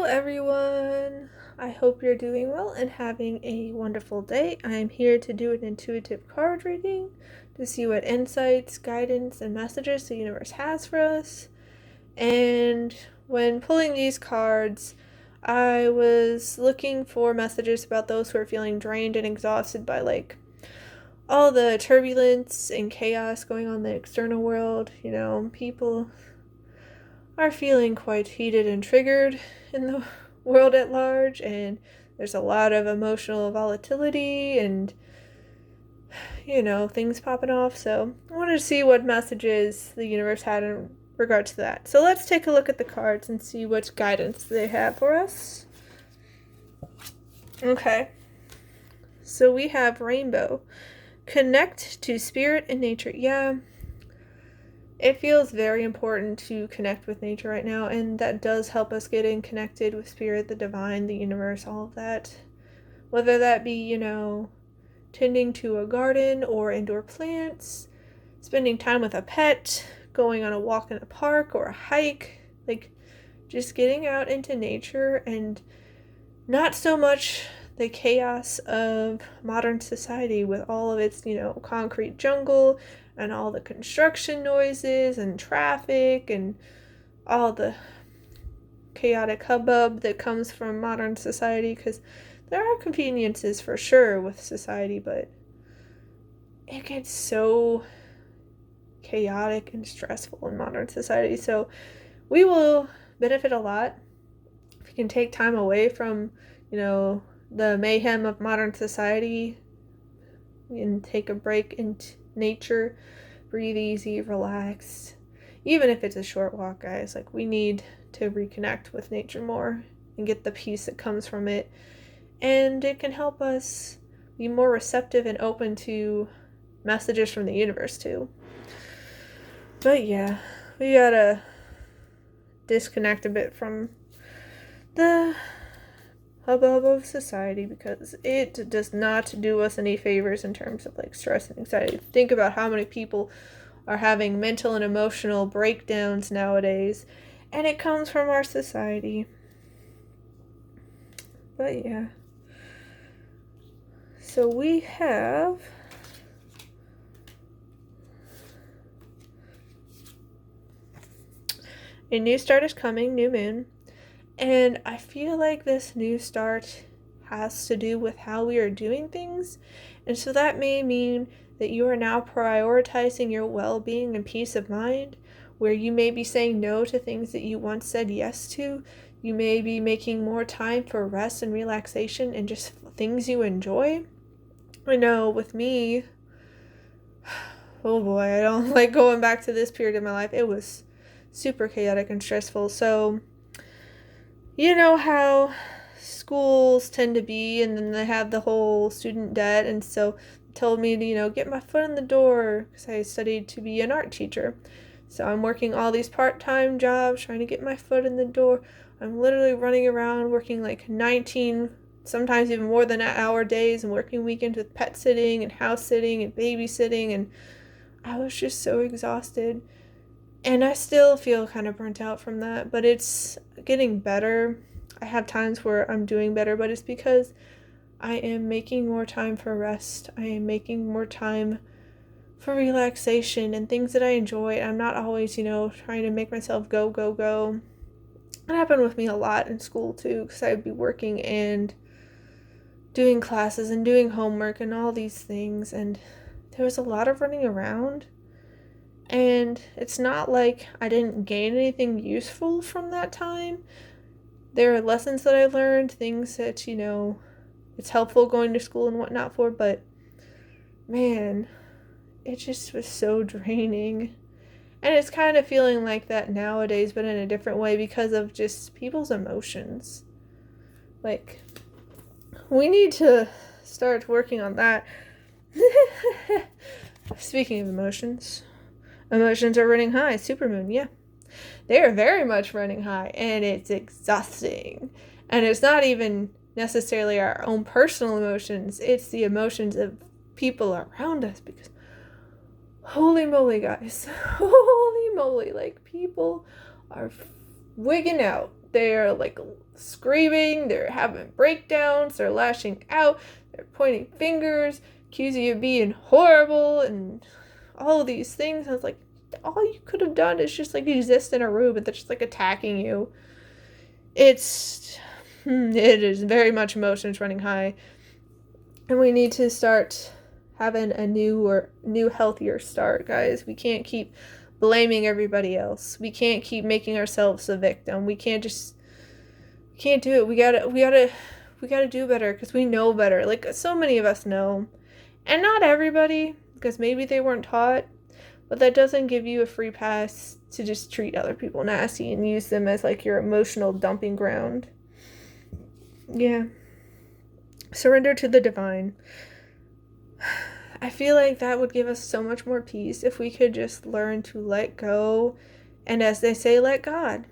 Hello, everyone. I hope you're doing well and having a wonderful day. I am here to do an intuitive card reading to see what insights, guidance, and messages the universe has for us. And when pulling these cards, I was looking for messages about those who are feeling drained and exhausted by all the turbulence and chaos going on in the external world. People are feeling quite heated and triggered in the world at large, and there's a lot of emotional volatility and things popping off. So I wanted to see what messages the universe had in regard to that. So let's take a look at the cards and see what guidance they have for us. Okay, so we have Rainbow. Connect to spirit and nature. Yeah, it feels very important to connect with nature right now, and that does help us get in connected with spirit, the divine, the universe, all of that. Whether that be, tending to a garden or indoor plants, spending time with a pet, going on a walk in a park or a hike, just getting out into nature and not so much the chaos of modern society with all of its, concrete jungle and all the construction noises and traffic and all the chaotic hubbub that comes from modern society, because there are conveniences for sure with society, but it gets so chaotic and stressful in modern society. So we will benefit a lot if we can take time away from, the mayhem of modern society and take a break into nature, breathe easy, relax. Even if it's a short walk, guys, we need to reconnect with nature more and get the peace that comes from it. And it can help us be more receptive and open to messages from the universe too. But yeah, we gotta disconnect a bit from the hubbub of society, because it does not do us any favors in terms of stress and anxiety. Think about how many people are having mental and emotional breakdowns nowadays, and it comes from our society. But yeah, so we have a new start is coming, new moon. And I feel like this new start has to do with how we are doing things. And so that may mean that you are now prioritizing your well-being and peace of mind, where you may be saying no to things that you once said yes to. You may be making more time for rest and relaxation and just things you enjoy. I know with me, oh boy, I don't like going back to this period of my life. It was super chaotic and stressful. So you know how schools tend to be, and then they have the whole student debt, and so they told me to, get my foot in the door, because I studied to be an art teacher. So I'm working all these part-time jobs, trying to get my foot in the door. I'm literally running around working 19, sometimes even more than an hour days, and working weekends with pet sitting and house sitting and babysitting, and I was just so exhausted. And I still feel kind of burnt out from that, but it's getting better. I have times where I'm doing better, but it's because I am making more time for rest. I am making more time for relaxation and things that I enjoy. I'm not always, trying to make myself go, go, go. It happened with me a lot in school too, because I would be working and doing classes and doing homework and all these things, and there was a lot of running around. And it's not like I didn't gain anything useful from that time. There are lessons that I learned, things that, it's helpful going to school and whatnot for, but man, it just was so draining. And it's kind of feeling like that nowadays, but in a different way, because of just people's emotions. We need to start working on that. Speaking of emotions are running high. Supermoon, yeah. They are very much running high, and it's exhausting. And it's not even necessarily our own personal emotions. It's the emotions of people around us, because holy moly, guys. Holy moly. People are wigging out. They're like screaming, they're having breakdowns, they're lashing out, they're pointing fingers, accusing you of being horrible, and all of these things. I was like, all you could have done is just like exist in a room, but they're just like attacking you. It is very much emotions running high, and we need to start having a new healthier start, guys. We can't keep blaming everybody else. We can't keep making ourselves a victim. We can't do it. We gotta do better, because we know better. Like, so many of us know, and not everybody, because maybe they weren't taught, but that doesn't give you a free pass to just treat other people nasty and use them as like your emotional dumping ground. Yeah. Surrender to the divine. I feel like that would give us so much more peace if we could just learn to let go, and as they say, let God.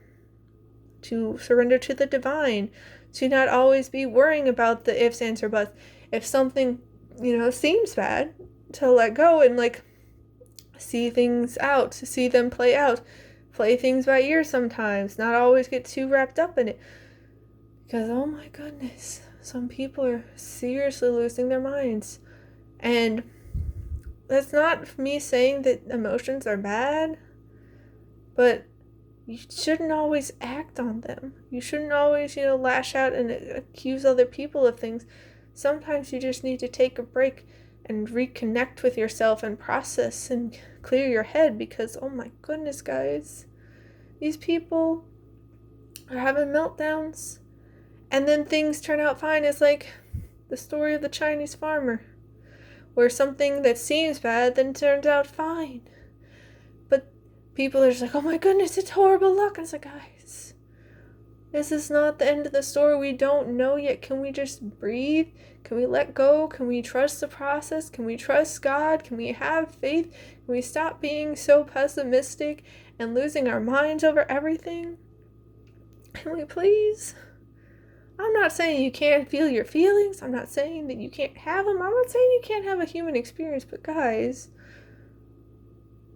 To surrender to the divine, to not always be worrying about the ifs, ands, or buts. If something, seems bad, to let go and like see things out, to see them play out, play things by ear sometimes, not always get too wrapped up in it. Because, oh my goodness, some people are seriously losing their minds. And that's not me saying that emotions are bad, but you shouldn't always act on them. You shouldn't always, lash out and accuse other people of things. Sometimes you just need to take a break and reconnect with yourself and process and clear your head, because, oh my goodness, guys, these people are having meltdowns, and then things turn out fine. It's like the story of the Chinese farmer, where something that seems bad then turns out fine. But people are just like, oh my goodness, it's horrible luck. And it's like, guys, this is not the end of the story. We don't know yet. Can we just breathe? Can we let go? Can we trust the process? Can we trust God? Can we have faith? Can we stop being so pessimistic and losing our minds over everything? Can we please? I'm not saying you can't feel your feelings. I'm not saying that you can't have them. I'm not saying you can't have a human experience. But guys,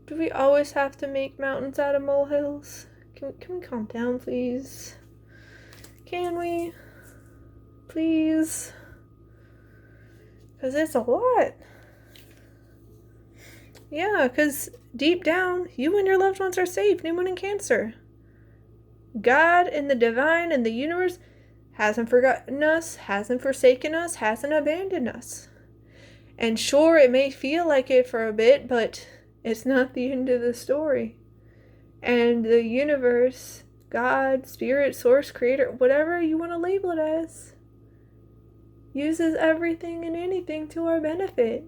do we always have to make mountains out of molehills? Can we calm down, please? Can we? Please? Because it's a lot. Yeah, because deep down, you and your loved ones are safe. New Moon and Cancer. God and the divine and the universe hasn't forgotten us, hasn't forsaken us, hasn't abandoned us. And sure, it may feel like it for a bit, but it's not the end of the story. And the universe, God, spirit, source, creator, whatever you want to label it as, uses everything and anything to our benefit.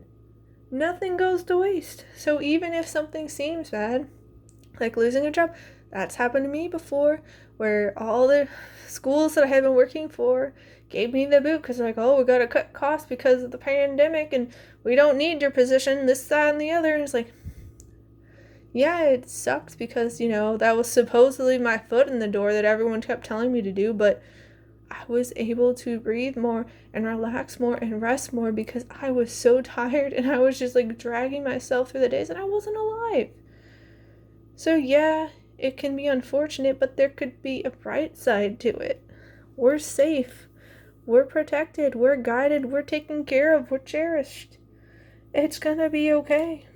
Nothing goes to waste. So even if something seems bad, like losing a job, that's happened to me before, where all the schools that I had been working for gave me the boot because like, oh, we got to cut costs because of the pandemic and we don't need your position, this, that, and the other. And it's like, yeah, it sucked because, that was supposedly my foot in the door that everyone kept telling me to do, but I was able to breathe more and relax more and rest more because I was so tired and I was just like dragging myself through the days and I wasn't alive. So yeah, it can be unfortunate, but there could be a bright side to it. We're safe. We're protected. We're guided. We're taken care of. We're cherished. It's gonna be okay.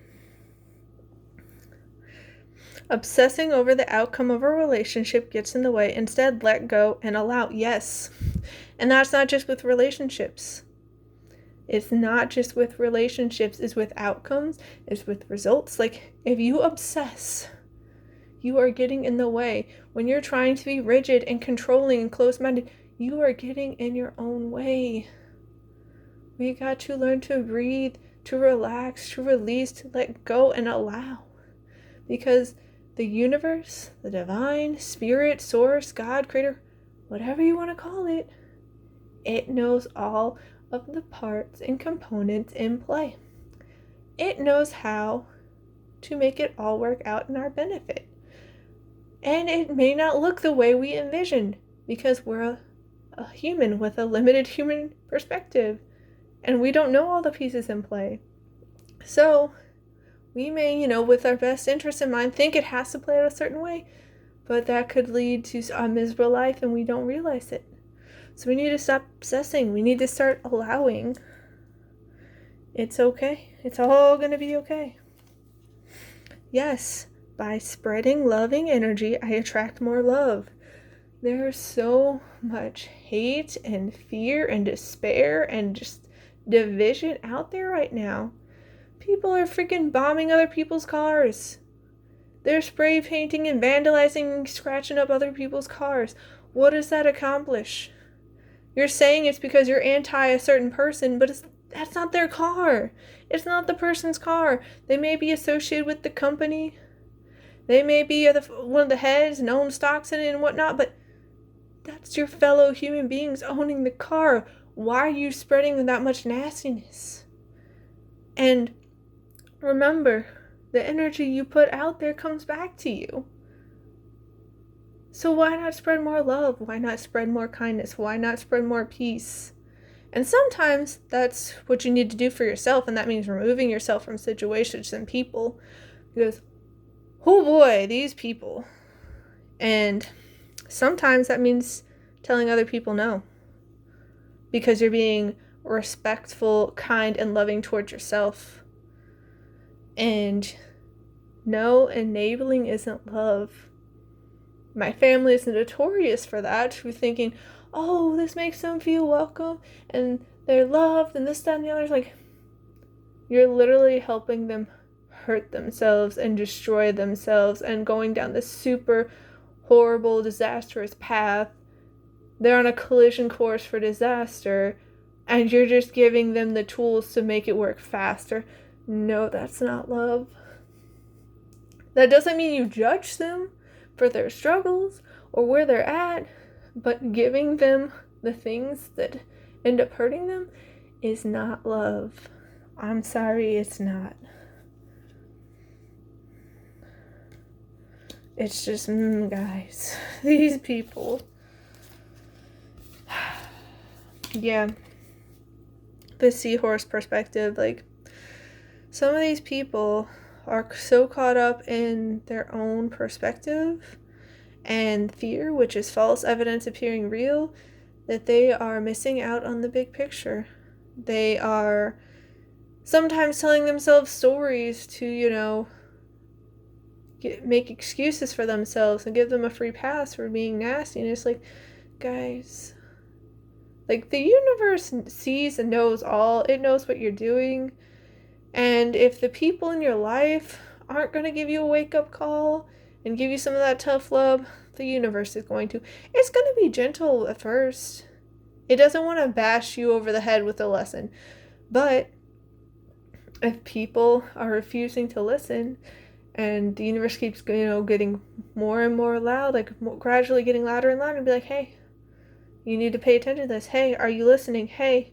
Obsessing over the outcome of a relationship gets in the way. Instead, let go and allow. Yes. And that's not just with relationships. It's not just with relationships. It's with outcomes. It's with results. Like, if you obsess, you are getting in the way. When you're trying to be rigid and controlling and closed-minded, you are getting in your own way. We got to learn to breathe, to relax, to release, to let go and allow. Because the universe, the divine, spirit, source, God, creator, whatever you want to call it, it knows all of the parts and components in play. It knows how to make it all work out in our benefit. And it may not look the way we envisioned because we're a human with a limited human perspective and we don't know all the pieces in play. So we may, with our best interest in mind, think it has to play out a certain way, but that could lead to a miserable life and we don't realize it. So we need to stop obsessing. We need to start allowing. It's okay. It's all going to be okay. Yes, by spreading loving energy, I attract more love. There's so much hate and fear and despair and just division out there right now. People are freaking bombing other people's cars. They're spray painting and vandalizing, scratching up other people's cars. What does that accomplish? You're saying it's because you're anti a certain person, but that's not their car. It's not the person's car. They may be associated with the company. They may be one of the heads and own stocks in it and whatnot, but that's your fellow human beings owning the car. Why are you spreading that much nastiness? And remember, the energy you put out there comes back to you. So why not spread more love? Why not spread more kindness? Why not spread more peace? And sometimes that's what you need to do for yourself, and that means removing yourself from situations and people. Because, oh boy, these people. And sometimes that means telling other people no. Because you're being respectful, kind, and loving towards yourself. And no, enabling isn't love. My family is notorious for that, for thinking, oh, this makes them feel welcome, and they're loved, and this, that, and the other. It's like, you're literally helping them hurt themselves and destroy themselves and going down this super horrible, disastrous path. They're on a collision course for disaster, and you're just giving them the tools to make it work faster. No, that's not love. That doesn't mean you judge them for their struggles or where they're at, but giving them the things that end up hurting them is not love. I'm sorry, it's not. It's just, guys, these people. Yeah, the seahorse perspective, like, some of these people are so caught up in their own perspective and fear, which is false evidence appearing real, that they are missing out on the big picture. They are sometimes telling themselves stories to, make excuses for themselves and give them a free pass for being nasty. And it's like, guys, like, the universe sees and knows all. It knows what you're doing. And if the people in your life aren't going to give you a wake-up call and give you some of that tough love, the universe is going to. It's going to be gentle at first. It doesn't want to bash you over the head with a lesson. But if people are refusing to listen and the universe keeps, getting more and more loud, like gradually getting louder and louder, and be like, hey, you need to pay attention to this. Hey, are you listening? Hey,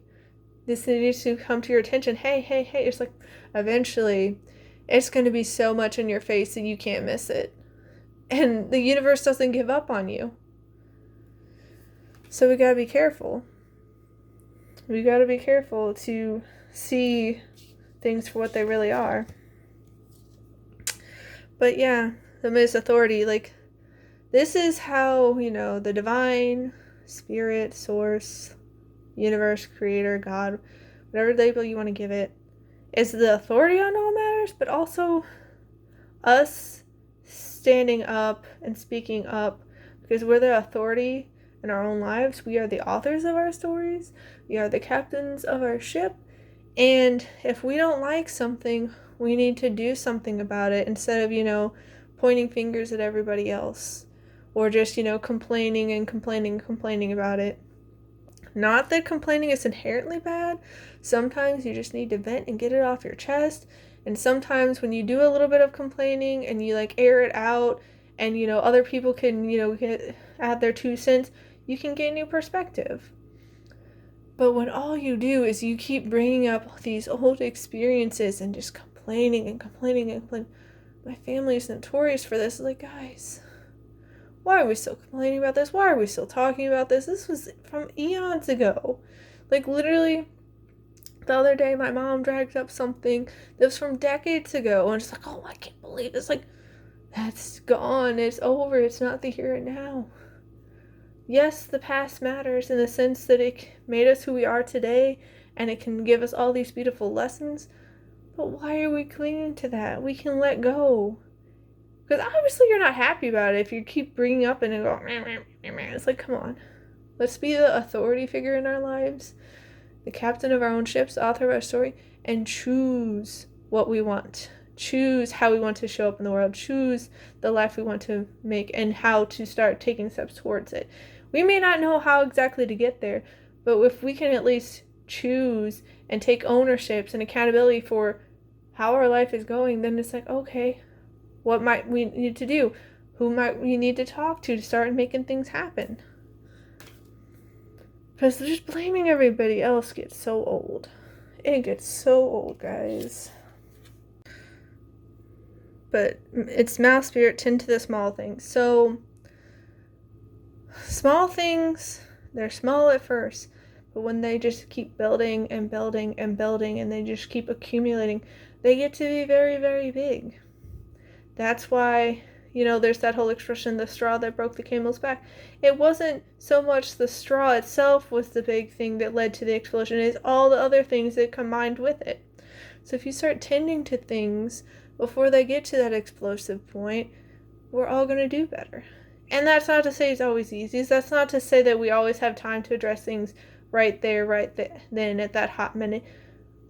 this needs to come to your attention. Hey. It's like, eventually, it's going to be so much in your face that you can't miss it. And the universe doesn't give up on you. So we got to be careful. We got to be careful to see things for what they really are. But yeah, the amidst authority, like, this is how, the divine, spirit, source, universe, creator, God, whatever label you want to give it, is the authority on all matters, but also us standing up and speaking up, because we're the authority in our own lives. We are the authors of our stories. We are the captains of our ship. And if we don't like something, we need to do something about it instead of, pointing fingers at everybody else or just, complaining about it. Not that complaining is inherently bad. Sometimes you just need to vent and get it off your chest. And sometimes when you do a little bit of complaining and you air it out and, other people can, add their 2 cents, you can gain new perspective. But when all you do is you keep bringing up these old experiences and just complaining, my family is notorious for this. Like, guys, why are we still complaining about this? Why are we still talking about this? This was from eons ago. Literally, the other day, my mom dragged up something that was from decades ago, and it's like, oh, I can't believe this. Like, That's gone. It's over. It's not the here and now. Yes, the past matters in the sense that it made us who we are today, and it can give us all these beautiful lessons. But why are we clinging to that? We can let go. Because obviously you're not happy about it if you keep bringing up and go, meh, meh, meh, meh. It's like, come on. Let's be the authority figure in our lives, the captain of our own ships, the author of our story, and choose what we want. Choose how we want to show up in the world. Choose the life we want to make and how to start taking steps towards it. We may not know how exactly to get there, but if we can at least choose and take ownerships and accountability for how our life is going, then it's like, okay, what might we need to do? Who might we need to talk to start making things happen? Because just blaming everybody else gets so old. It gets so old, guys. But it's mouse spirit, tend to the small things. So, small things, they're small at first, but when they just keep building and building and building and they just keep accumulating, they get to be very, very big. That's why, there's that whole expression, the straw that broke the camel's back. It wasn't so much the straw itself was the big thing that led to the explosion. It's all the other things that combined with it. So if you start tending to things before they get to that explosive point, we're all going to do better. And that's not to say it's always easy. That's not to say that we always have time to address things right then at that hot minute.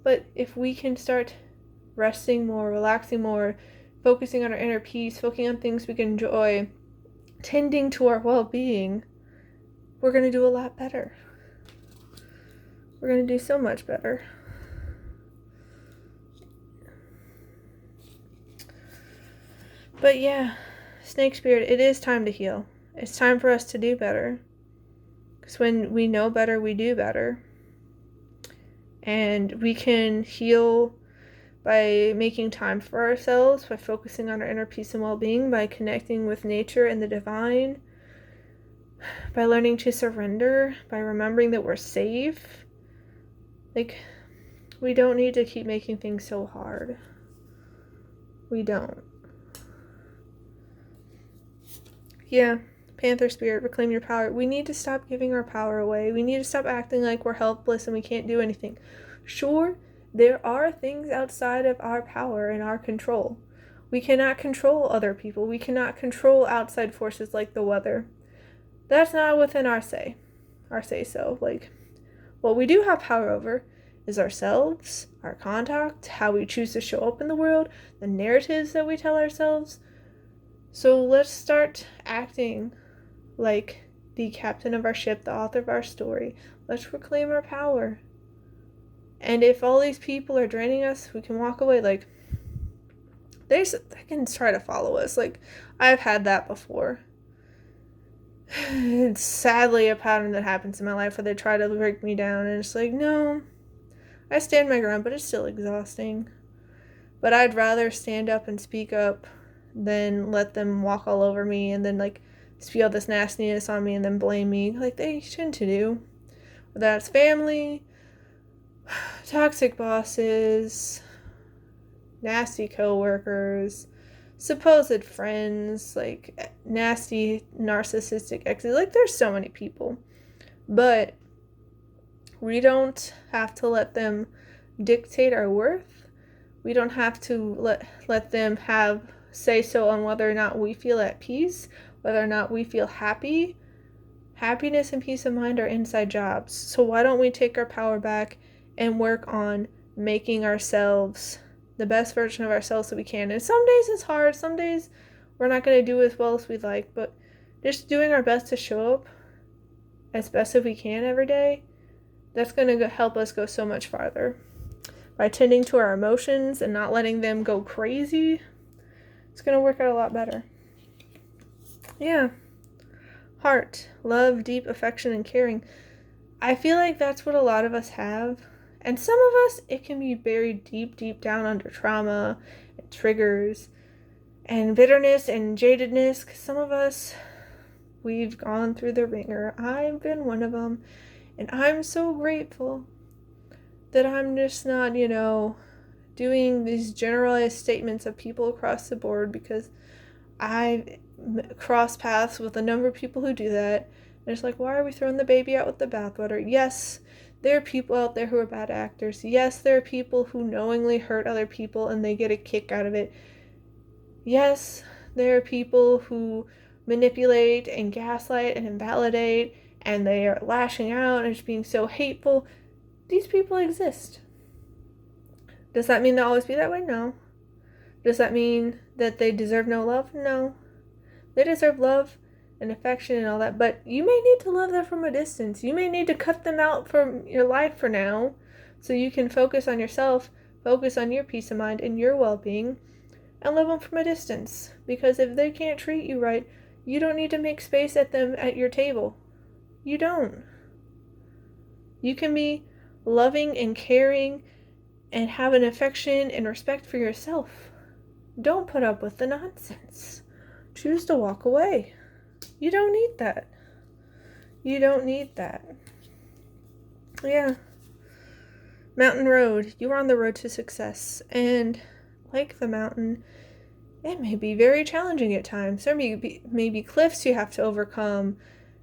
But if we can start resting more, relaxing more, focusing on our inner peace, focusing on things we can enjoy, tending to our well-being, we're going to do a lot better. We're going to do so much better. But yeah, Snake Spirit, it is time to heal. It's time for us to do better. Because when we know better, we do better. And we can heal by making time for ourselves, by focusing on our inner peace and well-being, by connecting with nature and the divine, by learning to surrender, by remembering that we're safe. We don't need to keep making things so hard. We don't. Yeah, Panther Spirit, reclaim your power. We need to stop giving our power away. We need to stop acting like we're helpless and we can't do anything. Sure, there are things outside of our power and our control. We cannot control other people. We cannot control outside forces like the weather. That's not within our say-so. What we do have power over is ourselves, our contact, how we choose to show up in the world, the narratives that we tell ourselves. So let's start acting like the captain of our ship, the author of our story. Let's reclaim our power. And if all these people are draining us, we can walk away. They can try to follow us. I've had that before. It's sadly a pattern that happens in my life where they try to break me down. And it's like, no, I stand my ground, but it's still exhausting. But I'd rather stand up and speak up than let them walk all over me and then spew this nastiness on me and then blame me they tend to do. Whether that's family, toxic bosses, nasty coworkers, supposed friends, nasty narcissistic exes. There's so many people. But we don't have to let them dictate our worth. We don't have to let them have say so on whether or not we feel at peace, whether or not we feel happy. Happiness and peace of mind are inside jobs. So why don't we take our power back and work on making ourselves the best version of ourselves that we can. And some days it's hard. Some days we're not going to do as well as we'd like. But just doing our best to show up as best as we can every day, that's going to help us go so much farther. By tending to our emotions and not letting them go crazy, it's going to work out a lot better. Yeah. Heart, love, deep affection, and caring. I feel like that's what a lot of us have. And some of us, it can be buried deep, deep down under trauma and triggers and bitterness and jadedness. Because some of us, we've gone through the ringer. I've been one of them. And I'm so grateful that I'm just not, doing these generalized statements of people across the board, because I cross paths with a number of people who do that. And it's like, why are we throwing the baby out with the bathwater? Yes, there are people out there who are bad actors. Yes, there are people who knowingly hurt other people and they get a kick out of it. Yes, there are people who manipulate and gaslight and invalidate and they are lashing out and just being so hateful. These people exist. Does that mean they'll always be that way? No. Does that mean that they deserve no love? No. They deserve love and affection and all that, but you may need to love them from a distance. You may need to cut them out from your life for now so you can focus on yourself, focus on your peace of mind and your well-being, and love them from a distance. Because if they can't treat you right, you don't need to make space at them at your table. You don't. You can be loving and caring and have an affection and respect for yourself. Don't put up with the nonsense. Choose to walk away. You don't need that. You don't need that. Yeah. Mountain road. You are on the road to success. And like the mountain, it may be very challenging at times. There may be cliffs you have to overcome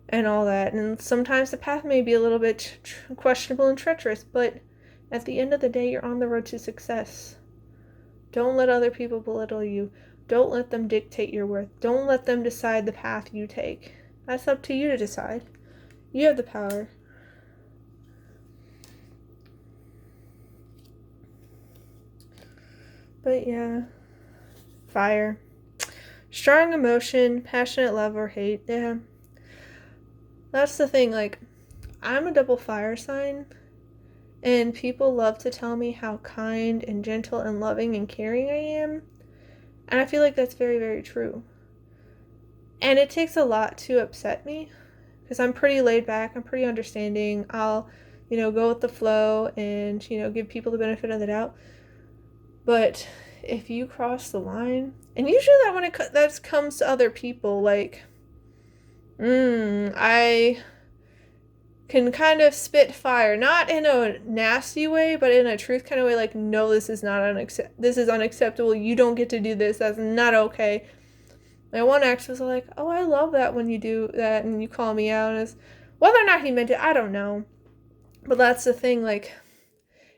and all that. And sometimes the path may be a little bit questionable and treacherous. But at the end of the day, you're on the road to success. Don't let other people belittle you. Don't let them dictate your worth. Don't let them decide the path you take. That's up to you to decide. You have the power. But yeah. Fire. Strong emotion, passionate love or hate. Yeah. That's the thing. Like, I'm a double fire sign. And people love to tell me how kind and gentle and loving and caring I am. And I feel like that's very, very true. And it takes a lot to upset me because I'm pretty laid back. I'm pretty understanding. I'll, go with the flow and, give people the benefit of the doubt. But if you cross the line, and usually that comes to other people, like, I can kind of spit fire, not in a nasty way, but in a truth kind of way, like, no, this is unacceptable. You don't get to do this. That's not okay. My one ex was like, oh, I love that when you do that and you call me out. And whether or not he meant it, I don't know. But that's the thing, like,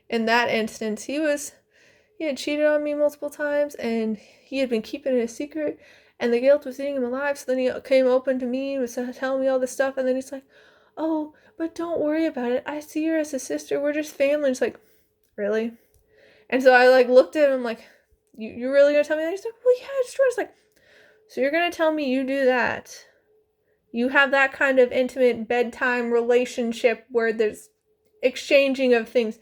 in that instance, he had cheated on me multiple times and he had been keeping it a secret and the guilt was eating him alive. So then he came open to me and was telling me all this stuff. And then he's like, oh, but don't worry about it. I see her as a sister. We're just family. It's like, really? And so I looked at him like, you really gonna tell me that? He's like, well, yeah, it's true. It's like, so you're gonna tell me you do that? You have that kind of intimate bedtime relationship where there's exchanging of things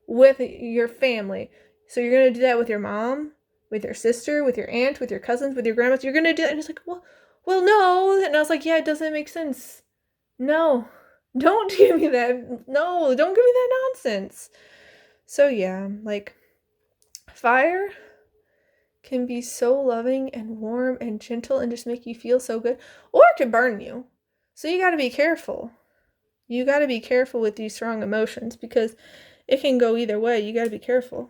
with your family. So you're gonna do that with your mom, with your sister, with your aunt, with your cousins, with your grandmas. You're gonna do that? And he's like, well, no. And I was like, yeah, it doesn't make sense. No, don't give me that. No, don't give me that nonsense. So yeah, fire can be so loving and warm and gentle and just make you feel so good, or it can burn you. So you got to be careful. You got to be careful with these strong emotions because it can go either way. You got to be careful.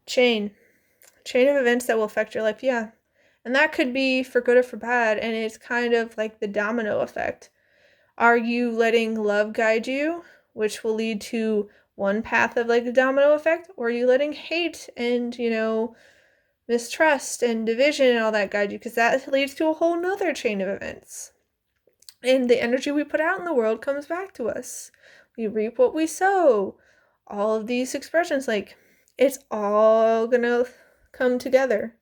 Chain of events that will affect your life. Yeah. And that could be for good or for bad. And it's kind of like the domino effect. Are you letting love guide you, which will lead to one path of the domino effect? Or are you letting hate and, mistrust and division and all that guide you? Because that leads to a whole nother chain of events. And the energy we put out in the world comes back to us. We reap what we sow. All of these expressions, it's all gonna come together.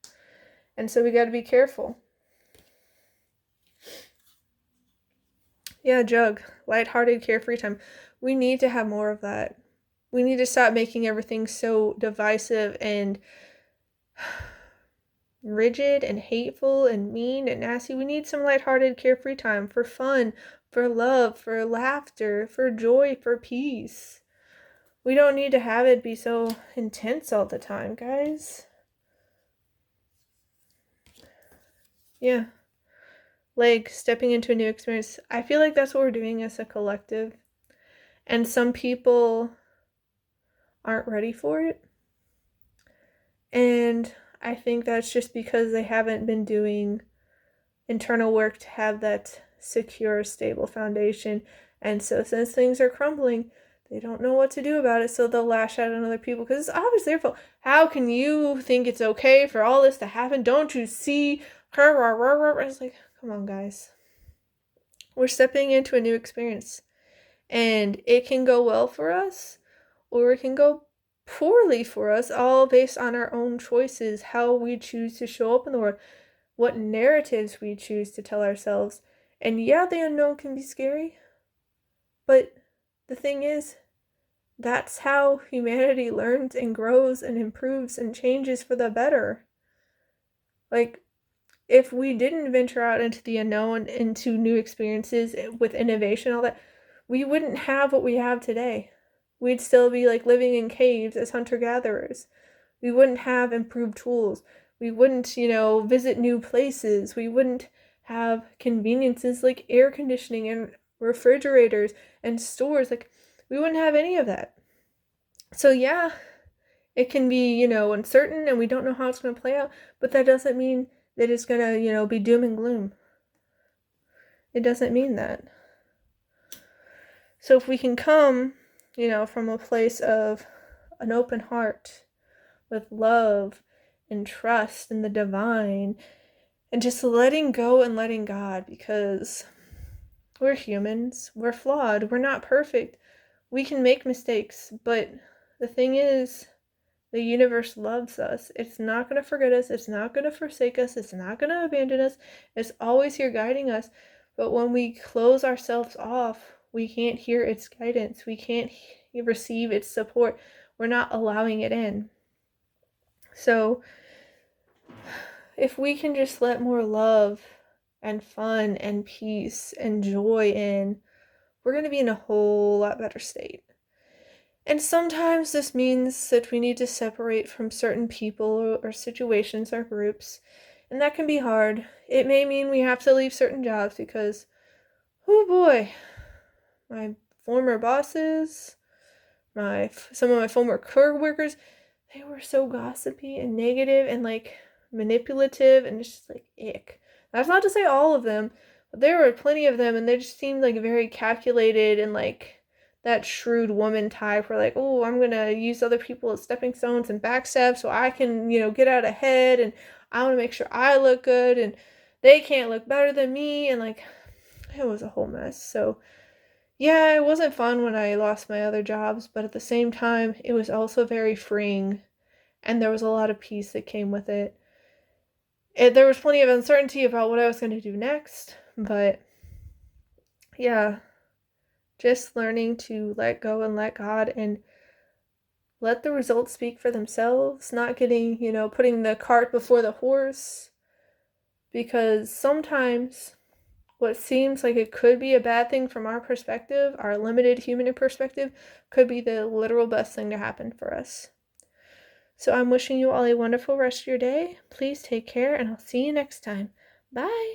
And so we got to be careful. Yeah, Jug. Lighthearted, carefree time. We need to have more of that. We need to stop making everything so divisive and rigid and hateful and mean and nasty. We need some lighthearted, carefree time for fun, for love, for laughter, for joy, for peace. We don't need to have it be so intense all the time, guys. Yeah. Stepping into a new experience. I feel like that's what we're doing as a collective. And some people aren't ready for it. And I think that's just because they haven't been doing internal work to have that secure, stable foundation. And so since things are crumbling, they don't know what to do about it, so they'll lash out on other people because it's obviously their fault. How can you think it's okay for all this to happen? Don't you see? It's like, come on, guys. We're stepping into a new experience, and it can go well for us, or it can go poorly for us, all based on our own choices, how we choose to show up in the world, what narratives we choose to tell ourselves. And yeah, the unknown can be scary, but the thing is, that's how humanity learns and grows and improves and changes for the better. Like, if we didn't venture out into the unknown, into new experiences with innovation, all that, we wouldn't have what we have today. We'd still be like living in caves as hunter-gatherers. We wouldn't have improved tools. We wouldn't, visit new places. We wouldn't have conveniences like air conditioning and refrigerators and stores. Like, we wouldn't have any of that. So yeah, it can be, uncertain and we don't know how it's going to play out, but that doesn't mean that it's going to, be doom and gloom. It doesn't mean that. So if we can come, from a place of an open heart with love and trust in the divine and just letting go and letting God, because we're humans, we're flawed, we're not perfect. We can make mistakes, but the thing is, the universe loves us. It's not going to forget us. It's not going to forsake us. It's not going to abandon us. It's always here guiding us. But when we close ourselves off, we can't hear its guidance. We can't receive its support. We're not allowing it in. So if we can just let more love and fun and peace and joy in, we're going to be in a whole lot better state. And sometimes this means that we need to separate from certain people or situations or groups, and that can be hard. It may mean we have to leave certain jobs because, oh boy, my former bosses, some of my former co-workers, they were so gossipy and negative and manipulative, and it's just ick. That's not to say all of them, but there were plenty of them, and they just seemed very calculated and that shrewd woman type where oh, I'm gonna use other people as stepping stones and backstab so I can, get out ahead, and I want to make sure I look good and they can't look better than me, and it was a whole mess. So yeah, it wasn't fun when I lost my other jobs, but at the same time, it was also very freeing, and there was a lot of peace that came with it. There was plenty of uncertainty about what I was going to do next, but yeah, just learning to let go and let God and let the results speak for themselves, not getting, putting the cart before the horse, because sometimes what seems like it could be a bad thing from our perspective, our limited human perspective, could be the literal best thing to happen for us. So I'm wishing you all a wonderful rest of your day. Please take care, and I'll see you next time. Bye!